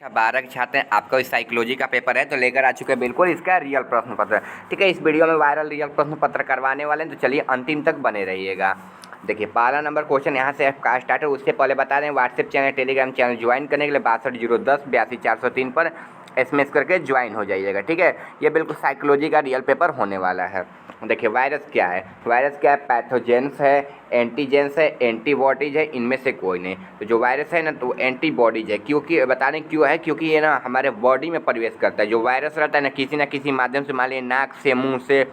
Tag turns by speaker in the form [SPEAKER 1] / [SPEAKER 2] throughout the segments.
[SPEAKER 1] 12 के छात्र हैं, आपका इस साइकोलॉजी का पेपर है तो लेकर आ चुके हैं बिल्कुल इसका रियल प्रश्न पत्र। ठीक है, इस वीडियो में वायरल रियल प्रश्न पत्र करवाने वाले हैं, तो चलिए अंतिम तक बने रहिएगा। देखिए, पहला नंबर क्वेश्चन यहाँ से आपका स्टार्ट है। उससे पहले बता दें, WhatsApp channel Telegram channel join करने के लिए 620110 82 403 पर SMS करके ज्वाइन हो जाइएगा। ठीक है, ये बिल्कुल साइकोलॉजी का रियल पेपर होने वाला है। देखिए, वायरस क्या है, पैथोजेंस है, एंटीजेंस है, एंटीबॉडीज है, इनमें से कोई नहीं। तो जो वायरस है ना, तो एंटीबॉडीज है। क्योंकि बता दें क्यों है, क्योंकि ये ना हमारे बॉडी में प्रवेश करता है। जो वायरस रहता है ना किसी माध्यम से, मान लीजिए नाक से, मुंह से,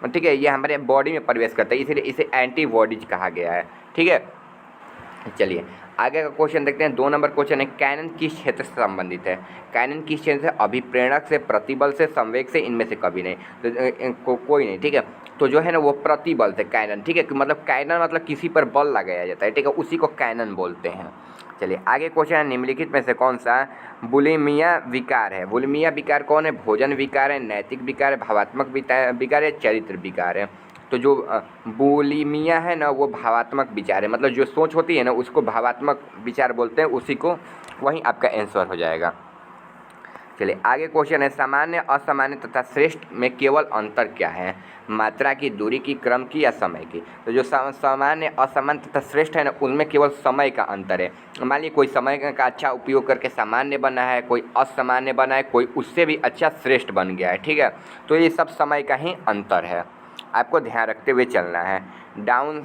[SPEAKER 1] ठीक है, ये हमारे बॉडी में प्रवेश करता है, इसलिए इसे एंटीबॉडीज कहा गया है। ठीक है, चलिए आगे का क्वेश्चन देखते हैं। 2 नंबर क्वेश्चन है, कैनन किस क्षेत्र से संबंधित है। कैनन किस क्षेत्र से? अभिप्रेरक से, प्रतिबल से, संवेग से, इनमें से कभी नहीं। तो कोई नहीं। ठीक है, तो जो है ना वो प्रतिबल से कैनन। ठीक है, मतलब कैनन मतलब किसी पर बल लगाया जाता है। ठीक है, उसी को कैनन बोलते हैं। चलिए आगे क्वेश्चन है, निम्नलिखित में से कौन सा बुलिमिया विकार है। बुलिमिया विकार कौन है? भोजन विकार है, नैतिक विकार है, भावात्मक विकार है, चरित्र विकार है। तो जो बुलिमिया है ना, वो भावात्मक विचार है। मतलब जो सोच होती है ना, उसको भावात्मक विचार बोलते हैं, उसी को वहीं आपका आंसर हो जाएगा। चलिए आगे क्वेश्चन है, सामान्य, असामान्य तथा श्रेष्ठ में केवल अंतर क्या है। मात्रा की, दूरी की, क्रम की या समय की। तो जो सामान्य, असामान्य तथा श्रेष्ठ है ना, उनमें केवल समय का अंतर है। मान लीजिए कोई समय का अच्छा उपयोग करके सामान्य बना है, कोई असामान्य बना है, कोई उससे भी अच्छा श्रेष्ठ बन गया है। ठीक है, तो ये सब समय का ही अंतर है, आपको ध्यान रखते हुए चलना है। डाउन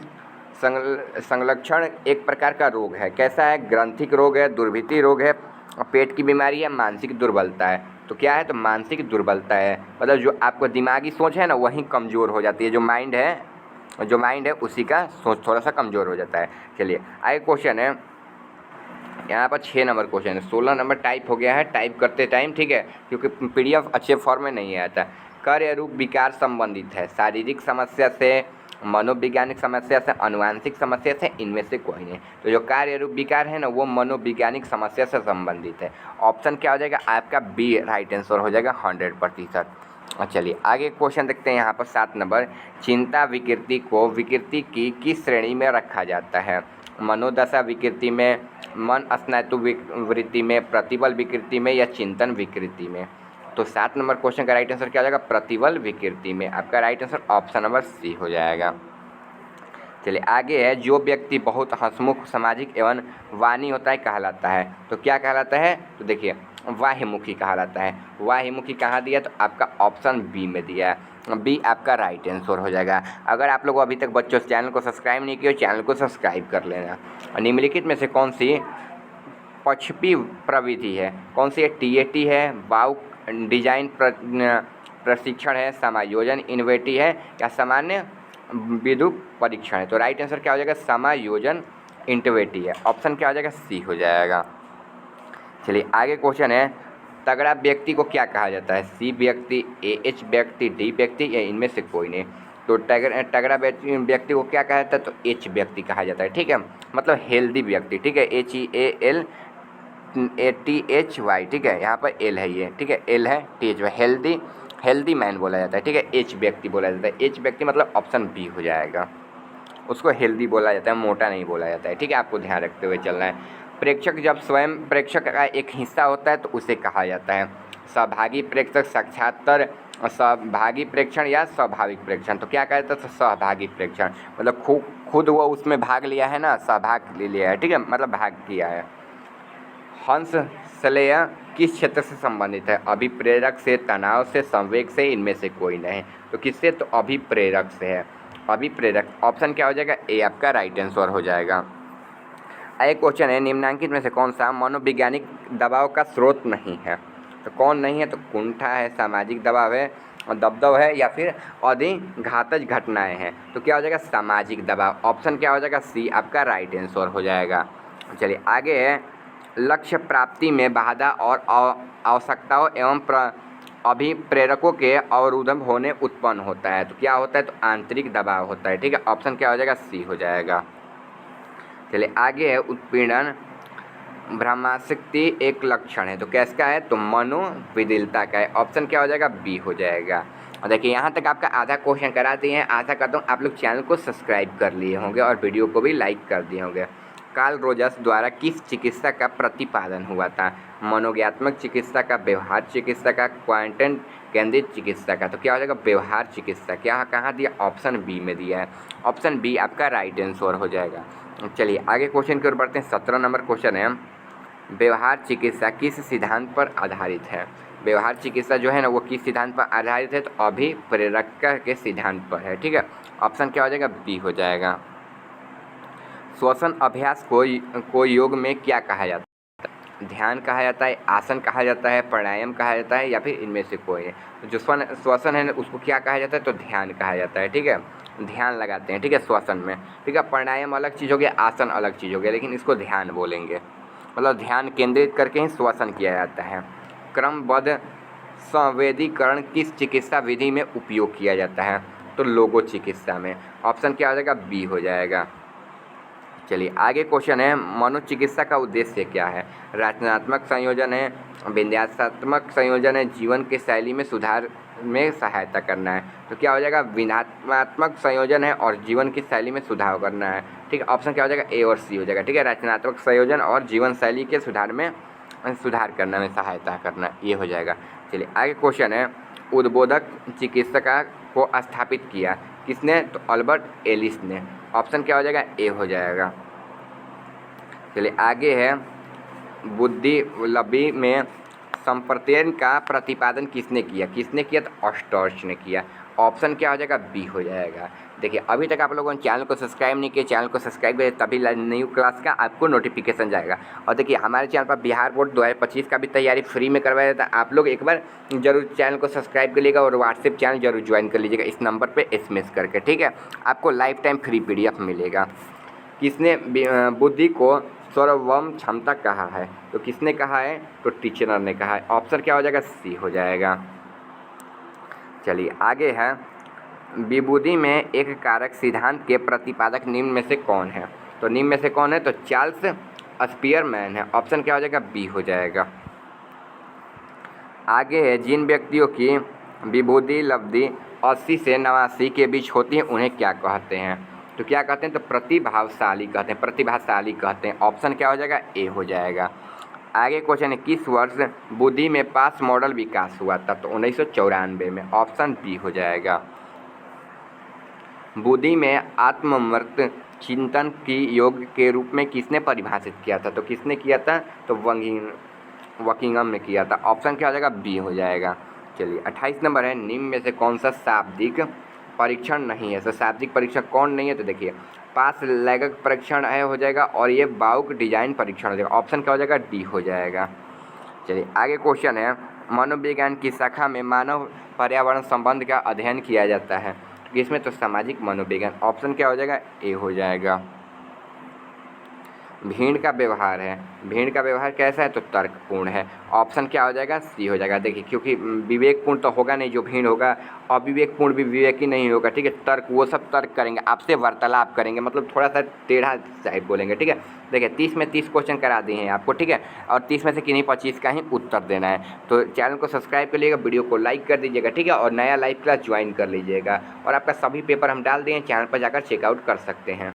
[SPEAKER 1] संलक्षण एक प्रकार का रोग है। कैसा है? ग्रंथिक रोग है, दुर्भिति रोग है, पेट की बीमारी है, मानसिक दुर्बलता है। तो क्या है? तो मानसिक दुर्बलता है। मतलब जो आपको दिमागी सोच है ना, वही कमज़ोर हो जाती है। जो माइंड है उसी का सोच थोड़ा सा कमज़ोर हो जाता है। चलिए आगे क्वेश्चन है, यहाँ पर 6 नंबर क्वेश्चन है। 16 नंबर टाइप हो गया है, टाइप करते टाइम। ठीक है, क्योंकि PDF अच्छे फॉर्म में नहीं आता। कार्य रूप विकार संबंधित है। शारीरिक समस्या से, मनोवैज्ञानिक समस्या से, अनुवांशिक समस्या से, इनमें से कोई नहीं। तो जो कार्य रूप विकार है ना, वो मनोवैज्ञानिक समस्या से संबंधित है। ऑप्शन क्या हो जाएगा आपका? बी राइट आंसर हो जाएगा 100%। और चलिए आगे क्वेश्चन देखते हैं। यहाँ पर 7 नंबर, चिंता विकृति को विकृति की किस श्रेणी में रखा जाता है। मनोदशा विकृति में, मन स्नायु वृत्ति में, प्रतिबल विकृति में या चिंतन विकृति में। तो 7 नंबर क्वेश्चन का राइट आंसर क्या हो जाएगा? प्रतिबल विकृति में। आपका right answer option number C हो जाएगा। चलिए आगे है, जो व्यक्ति बहुत हंसमुख, सामाजिक एवं वाणी होता है कहलाता है। तो क्या कहलाता है? तो देखिए, वाह्यमुखी कहलाता है। वाह्यमुखी कहाँ दिया? तो आपका ऑप्शन बी में दिया है। बी आपका राइट आंसर हो जाएगा। अगर आप लोग अभी तक बच्चों चैनल को सब्सक्राइब नहीं किए, चैनल को सब्सक्राइब कर लेना। और निम्नलिखित में से कौन सी पक्षपी प्रविधि है? कौन सी है? TAT है, वाउ डिजाइन प्रशिक्षण है, समायोजन इन्वेटी है या सामान्य विद्युत परीक्षण है। तो राइट आंसर क्या हो जाएगा? समायोजन इंटरवेटी है। ऑप्शन क्या हो जाएगा? सी हो जाएगा। चलिए आगे क्वेश्चन है, तगड़ा व्यक्ति को क्या कहा जाता है? सी व्यक्ति, AH व्यक्ति, डी व्यक्ति या इनमें से कोई नहीं। तो तगड़ा व्यक्ति को क्या कहा जाता है? तो H व्यक्ति कहा जाता है। ठीक है, मतलब हेल्दी व्यक्ति। ठीक है, HEALTHY। ठीक है, यहाँ पर L है ये। ठीक है, L है, THY, हेल्दी मैन बोला जाता है। ठीक है, H व्यक्ति बोला जाता है। H व्यक्ति मतलब ऑप्शन बी हो जाएगा। उसको हेल्दी बोला जाता है, मोटा नहीं बोला जाता है। ठीक है, आपको ध्यान रखते हुए चलना है। प्रेक्षक जब स्वयं प्रेक्षक का एक हिस्सा होता है तो उसे कहा जाता है सहभागी प्रेक्षक, साक्षात्कार, सहभागी प्रेक्षण या स्वाभाविक प्रेक्षण। तो क्या कहा जाता है? सहभागी प्रेक्षण मतलब खुद वो उसमें भाग लिया है ना, सहभाग ले लिया है। ठीक है, मतलब भाग किया है। हंस श्लेय किस क्षेत्र से संबंधित है? अभिप्रेरक से, तनाव से, संवेग से, इनमें से कोई नहीं। तो किससे? तो अभिप्रेरक से है। अभिप्रेरक ऑप्शन क्या हो जाएगा? ए आपका राइट आंसर हो जाएगा। एक क्वेश्चन है, निम्नांकित में से कौन सा मनोवैज्ञानिक दबाव का स्रोत नहीं है? तो कौन नहीं है? तो कुंठा है, सामाजिक दबाव है, दबदब है या फिर अधिक घातक घटनाएं हैं। तो क्या हो जाएगा? सामाजिक दबाव। ऑप्शन क्या हो जाएगा? सी आपका राइट आंसर हो जाएगा। चलिए आगे है, लक्ष्य प्राप्ति में बाधा और आवश्यकताओं एवं अभिप्रेरकों के अवरुद्ध होने उत्पन्न होता है। तो क्या होता है? तो आंतरिक दबाव होता है। ठीक है, ऑप्शन क्या हो जाएगा? सी हो जाएगा। चलिए आगे है, उत्पीड़न भ्रमाशक्ति एक लक्षण है। तो कैसका है? तो मनोविदिलता का है। ऑप्शन क्या हो जाएगा? बी हो जाएगा। और देखिए, यहाँ तक आपका आधा क्वेश्चन करा दिए हैं। आशा करता हूँ आप लोग चैनल को सब्सक्राइब कर लिए होंगे और वीडियो को भी लाइक कर दिए होंगे। कार्ल रोजर्स द्वारा किस चिकित्सा का प्रतिपादन हुआ था? मनोज्ञात्मक चिकित्सा का, व्यवहार चिकित्सा का, क्वांटम केंद्रित चिकित्सा का। तो क्या हो जाएगा? व्यवहार चिकित्सा। क्या कहाँ दिया? ऑप्शन बी में दिया है। ऑप्शन बी आपका राइट आंसर हो जाएगा। चलिए आगे क्वेश्चन की ओर बढ़ते हैं। 17 नंबर क्वेश्चन है, व्यवहार चिकित्सा किस सिद्धांत पर आधारित है? व्यवहार चिकित्सा जो है ना वो किस सिद्धांत पर आधारित है? तो अभिप्रेरक के सिद्धांत पर है। ठीक है, ऑप्शन क्या हो जाएगा? बी हो जाएगा। श्वसन अभ्यास को योग में क्या कहा जाता है? ध्यान कहा जाता है, आसन कहा जाता है, प्राणायाम कहा जाता है, या फिर इनमें से कोई है? तो जो श्वसन है ना उसको क्या कहा जाता है? तो ध्यान कहा जाता है। ठीक है, ध्यान लगाते हैं। ठीक है, श्वसन में। ठीक है, प्राणायाम अलग चीज़ हो गया, आसन अलग चीज़ हो गया, लेकिन इसको ध्यान बोलेंगे। मतलब ध्यान केंद्रित करके ही श्वसन किया जाता है। क्रमबद्ध संवेदीकरण किस चिकित्सा विधि में उपयोग किया जाता है? तो लोगो चिकित्सा में। ऑप्शन क्या हो जाएगा? बी हो जाएगा। चलिए आगे क्वेश्चन है, मनोचिकित्सा का उद्देश्य क्या है? रचनात्मक संयोजन है, विन्यासात्मक संयोजन है, जीवन की शैली में सुधार में सहायता करना है। तो क्या हो जाएगा? विन्यासात्मक संयोजन है और जीवन की शैली में सुधार करना है। ठीक है, ऑप्शन क्या हो जाएगा? ए और सी हो जाएगा। ठीक है, रचनात्मक संयोजन और जीवन शैली के सुधार करने में सहायता करना, ये हो जाएगा। चलिए आगे क्वेश्चन है, उद्बोधक चिकित्सा को स्थापित किया किसने? तो अल्बर्ट एलिस ने। ऑप्शन क्या हो जाएगा? ए हो जाएगा। चलिए आगे है, बुद्धिलब्धि में संप्रत्यन का प्रतिपादन किसने किया? किसने किया? तो ऑस्टर्च ने किया। ऑप्शन क्या हो जाएगा? बी हो जाएगा। देखिए अभी तक आप लोगों ने चैनल को सब्सक्राइब नहीं किया, चैनल को सब्सक्राइब करें तभी न्यू क्लास का आपको नोटिफिकेशन जाएगा। और देखिए हमारे चैनल पर बिहार बोर्ड 2025 का भी तैयारी फ्री में करवाया जाता है। आप लोग एक बार जरूर चैनल को सब्सक्राइब कर लीजिएगा और व्हाट्सएप चैनल जरूर ज्वाइन कर लीजिएगा इस नंबर पर SMS करके। ठीक है, आपको लाइफ टाइम फ्री PDF मिलेगा। किसने बुद्धि को सर्वम क्षमता कहा है? तो किसने कहा है? तो टीचर ने कहा है। ऑप्शन क्या हो जाएगा? सी हो जाएगा। चलिए आगे है, विबुद्धि में एक कारक सिद्धांत के प्रतिपादक निम्न में से कौन है? तो निम्न में से कौन है? तो चार्ल्स स्पीयरमैन है। ऑप्शन क्या हो जाएगा? बी हो जाएगा। आगे है, जिन व्यक्तियों की विबुद्धि लब्धि 80 से 89 के बीच होती है उन्हें क्या कहते हैं? तो क्या कहते हैं? तो प्रतिभाशाली कहते हैं। प्रतिभाशाली कहते हैं। ऑप्शन क्या हो जाएगा? ए हो जाएगा। आगे क्वेश्चन है, किस वर्ष बुद्धि में पास मॉडल विकास हुआ था? तो 1994 में। ऑप्शन बी हो जाएगा। बुद्धि में आत्ममृत चिंतन की योग के रूप में किसने परिभाषित किया था? तो किसने किया था? तो वकिंगम ने किया था। ऑप्शन क्या हो जाएगा? बी हो जाएगा। चलिए 28 नंबर है, निम्न में से कौन सा शाब्दिक परीक्षण नहीं है? तो शाब्दिक परीक्षण कौन नहीं है? तो देखिए पास लैंगिक परीक्षण है हो जाएगा, और ये बाउक डिजाइन परीक्षण हो जाएगा। ऑप्शन क्या हो जाएगा? डी हो जाएगा। चलिए आगे क्वेश्चन है, मनोविज्ञान की शाखा में मानव पर्यावरण संबंध का अध्ययन किया जाता है इसमें? तो सामाजिक मनोविज्ञान। ऑप्शन क्या हो जाएगा? ए हो जाएगा। भीड़ का व्यवहार है, भीड़ का व्यवहार कैसा है? तो तर्कपूर्ण है। ऑप्शन क्या हो जाएगा? सी हो जाएगा। देखिए क्योंकि विवेकपूर्ण तो होगा नहीं जो भीड़ होगा, अविवेकपूर्ण भी विवेक ही नहीं होगा। ठीक है, तर्क, वो सब तर्क करेंगे, आपसे वार्तालाप करेंगे, मतलब थोड़ा सा टेढ़ा टाइप बोलेंगे। ठीक है, देखिए 30 में 30 क्वेश्चन करा दिए हैं आपको। ठीक है, और 30 में से किन्हीं 25 का ही उत्तर देना है। तो चैनल को सब्सक्राइब कर लीजिएगा, वीडियो को लाइक कर दीजिएगा। ठीक है, और नया लाइव क्लास ज्वाइन कर लीजिएगा। और आपका सभी पेपर हम डाल दिए हैं, चैनल पर जाकर चेकआउट कर सकते हैं।